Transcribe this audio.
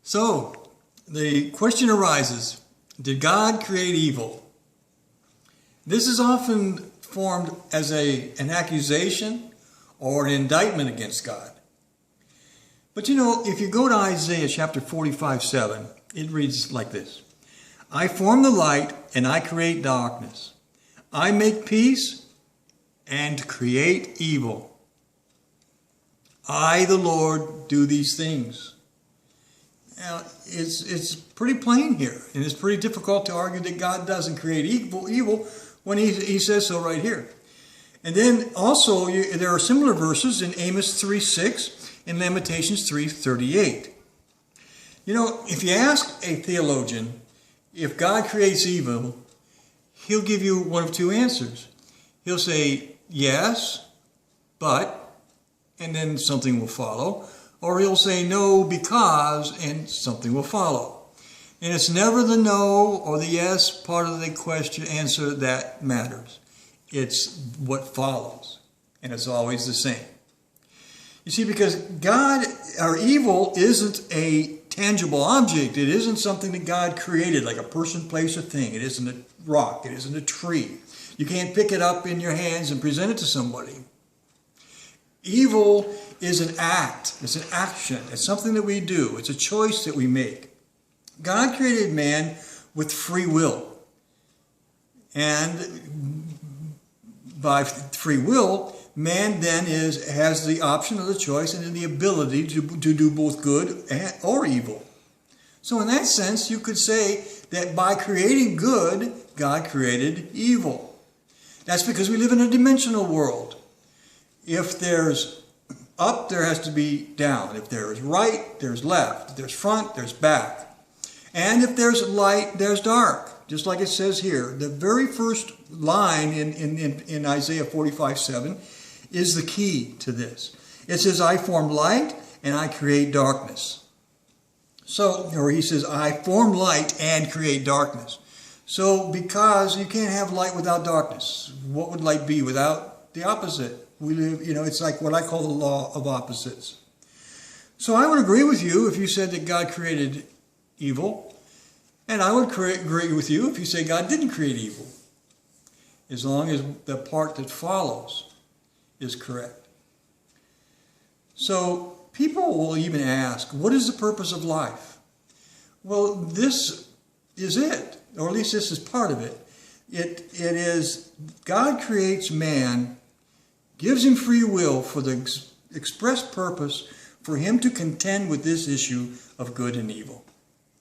So, the question arises, did God create evil? This is often formed as an accusation or an indictment against God. But you know, if you go to Isaiah chapter 45:7, it reads like this. I form the light and I create darkness. I make peace and create evil. I, the Lord, do these things. Now, it's pretty plain here, and it's pretty difficult to argue that God doesn't create evil when he says so right here. And then also, there are similar verses in Amos 3:6 and Lamentations 3:38. You know, if you ask a theologian if God creates evil, he'll give you one of two answers. He'll say, yes, but, and then something will follow. Or he'll say no because, and something will follow. And it's never the no or the yes part of the question answer that matters. It's what follows. And it's always the same. You see, because God, or evil, isn't a tangible object. It isn't something that God created, like a person, place, or thing. It isn't a rock. It isn't a tree. You can't pick it up in your hands and present it to somebody. Evil is an act. It's an action. It's something that we do. It's a choice that we make. God created man with free will. And by free will, man then has the option of the choice and the ability to do both good or evil. So in that sense, you could say that by creating good, God created evil. That's because we live in a dimensional world. If there's up, there has to be down. If there's right, there's left. If there's front, there's back. And if there's light, there's dark. Just like it says here. The very first line in Isaiah 45:7 is the key to this. It says, I form light and I create darkness. So, or he says, I form light and create darkness. So, because you can't have light without darkness. What would light be without the opposite? We live, it's like what I call the law of opposites. So I would agree with you if you said that God created evil. And I would agree with you if you say God didn't create evil. As long as the part that follows is correct. So people will even ask, what is the purpose of life? Well, this is it. Or at least this is part of it. It is God creates man, gives him free will for the express purpose for him to contend with this issue of good and evil.